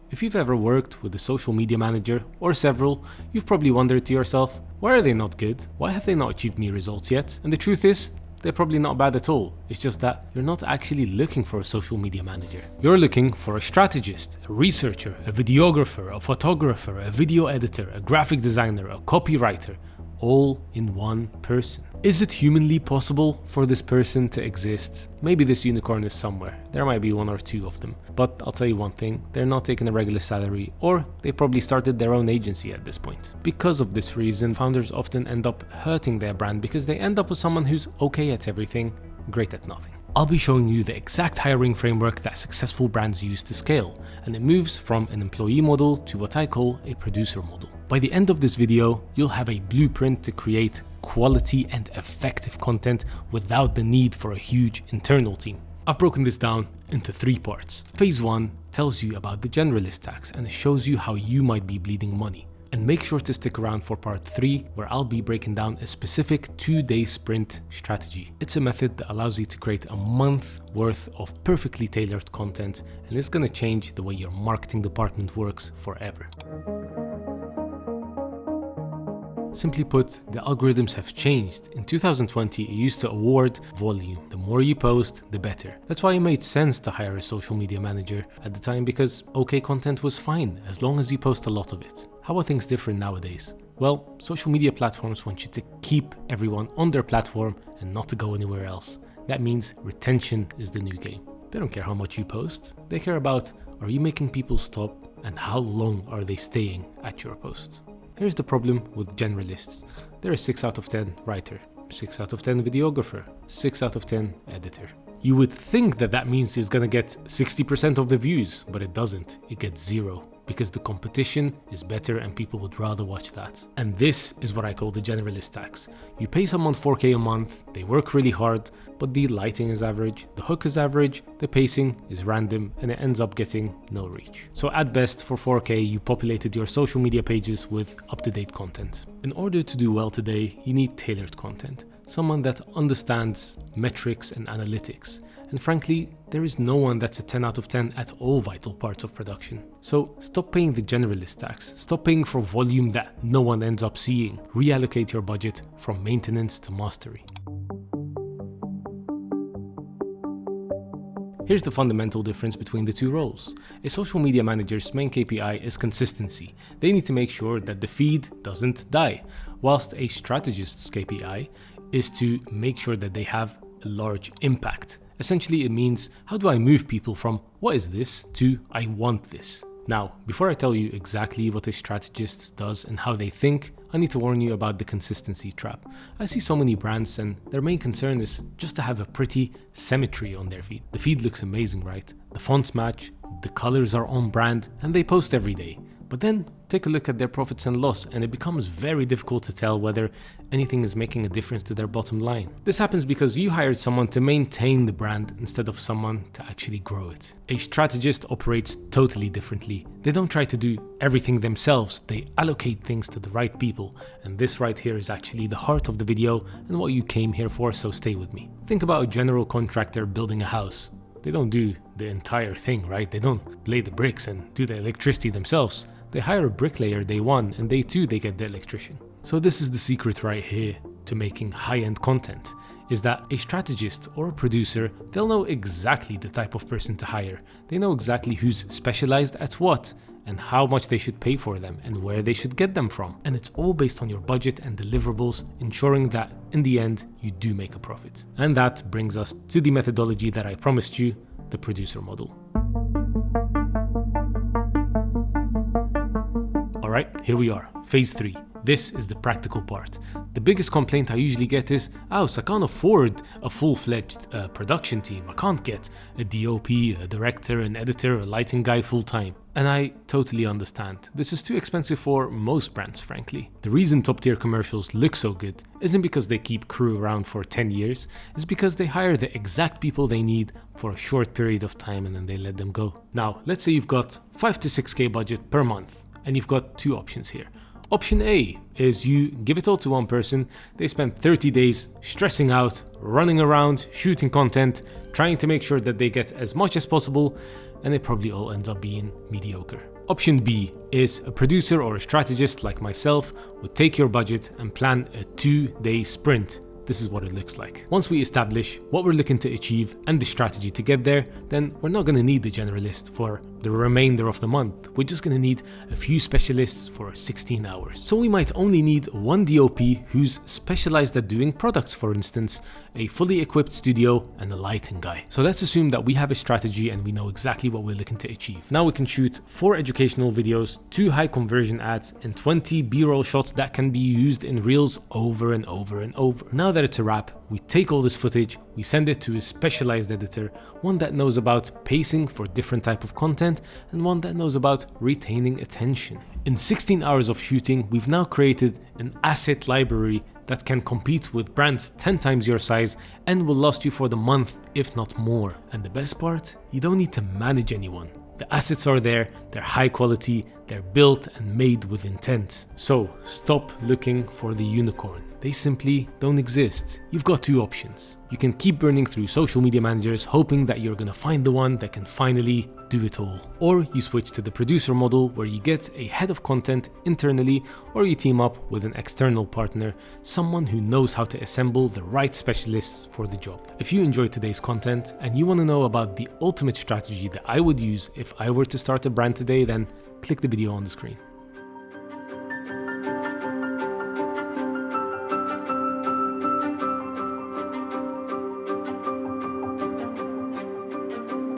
If you've ever worked with a social media manager or several, you've probably wondered to yourself, why are they not good? Why have they not achieved me results yet? And the truth is, they're probably not bad at all. It's just that you're not actually looking for a social media manager. You're looking for a strategist, a researcher, a videographer, a photographer, a video editor, a graphic designer, a copywriter, all in one person. Is it humanly possible for this person to exist? Maybe this unicorn is somewhere. There might be one or two of them. But I'll tell you one thing, they're not taking a regular salary, or they probably started their own agency at this point. Because of this reason, founders often end up hurting their brand because they end up with someone who's okay at everything, great at nothing. I'll be showing you the exact hiring framework that successful brands use to scale, and it moves from an employee model to what I call a producer model. By the end of this video, you'll have a blueprint to create quality and effective content without the need for a huge internal team. I've broken this down into 3 parts. Phase 1 tells you about the Generalist Tax and it shows you how you might be bleeding money. And make sure to stick around for part 3, where I'll be breaking down a specific 2-day sprint strategy. It's a method that allows you to create a month worth of perfectly tailored content, and it's going to change the way your marketing department works forever. Simply put, the algorithms have changed. In 2020, it used to award volume. The more you post, the better. That's why it made sense to hire a social media manager at the time, because okay content was fine as long as you post a lot of it. How are things different nowadays? Well, social media platforms want you to keep everyone on their platform and not to go anywhere else. That means retention is the new game. They don't care how much you post. They care about, are you making people stop, and how long are they staying at your post? Here's the problem with generalists. They're a 6 out of 10 writer, 6 out of 10 videographer, 6 out of 10 editor. You would think that that means he's gonna get 60% of the views, but it doesn't. It gets 0, because the competition is better and people would rather watch that. And this is what I call the Generalist Tax. You pay someone 4K a month, they work really hard, but the lighting is average, the hook is average, the pacing is random, and it ends up getting no reach. So at best, for 4K, you populated your social media pages with up-to-date content. In order to do well today, you need tailored content. Someone that understands metrics and analytics. And frankly, there is no one that's a 10 out of 10 at all vital parts of production. So stop paying the generalist tax, stop paying for volume that no one ends up seeing. Reallocate your budget from maintenance to mastery. Here's the fundamental difference between the two roles. A social media manager's main KPI is consistency. They need to make sure that the feed doesn't die, whilst a strategist's KPI is to make sure that they have a large impact. Essentially, it means, how do I move people from what is this to I want this? Now, before I tell you exactly what a strategist does and how they think, I need to warn you about the consistency trap. I see so many brands and their main concern is just to have a pretty symmetry on their feed. The feed looks amazing, right? The fonts match, the colors are on brand, and they post every day. But then take a look at their profits and loss, and it becomes very difficult to tell whether anything is making a difference to their bottom line. This happens because you hired someone to maintain the brand instead of someone to actually grow it. A strategist operates totally differently. They don't try to do everything themselves, they allocate things to the right people. And this right here is actually the heart of the video and what you came here for, so stay with me. Think about a general contractor building a house. They don't do the entire thing, right? They don't lay the bricks and do the electricity themselves. They hire a bricklayer day 1 and day 2 they get the electrician. So this is the secret right here to making high-end content, is that a strategist or a producer, they'll know exactly the type of person to hire. They know exactly who's specialized at what and how much they should pay for them and where they should get them from. And it's all based on your budget and deliverables, ensuring that in the end you do make a profit. And that brings us to the methodology that I promised you, the producer model. Alright, here we are, phase 3. This is the practical part. The biggest complaint I usually get is, so I can't afford a full-fledged production team. I can't get a DOP, a director, an editor, a lighting guy full-time. And I totally understand. This is too expensive for most brands, frankly. The reason top-tier commercials look so good isn't because they keep crew around for 10 years, it's because they hire the exact people they need for a short period of time and then they let them go. Now, let's say you've got 5 to 6K budget per month, and you've got 2 options here. Option A is you give it all to one person, they spend 30 days stressing out, running around, shooting content, trying to make sure that they get as much as possible, and it probably all ends up being mediocre. Option B is a producer or a strategist like myself would take your budget and plan a 2-day sprint. This is what it looks like. Once we establish what we're looking to achieve and the strategy to get there, then we're not going to need the generalist for the remainder of the month. We're just going to need a few specialists for 16 hours. So we might only need one DOP who's specialized at doing products, for instance, a fully equipped studio and a lighting guy. So let's assume that we have a strategy and we know exactly what we're looking to achieve. Now we can shoot 4 educational videos, 2 high conversion ads, and 20 B-roll shots that can be used in reels over and over and over. Now that it's a wrap, we take all this footage, we send it to a specialized editor, one that knows about pacing for different type of content and one that knows about retaining attention. In 16 hours of shooting, we've now created an asset library that can compete with brands 10 times your size and will last you for the month, if not more. And the best part, you don't need to manage anyone. The assets are there, they're high quality, they're built and made with intent. So stop looking for the unicorn. They simply don't exist. You've got 2 options. You can keep burning through social media managers hoping that you're gonna find the one that can finally do it all. Or you switch to the producer model where you get a head of content internally, or you team up with an external partner, someone who knows how to assemble the right specialists for the job. If you enjoyed today's content and you want to know about the ultimate strategy that I would use if I were to start a brand today, then click the video on the screen.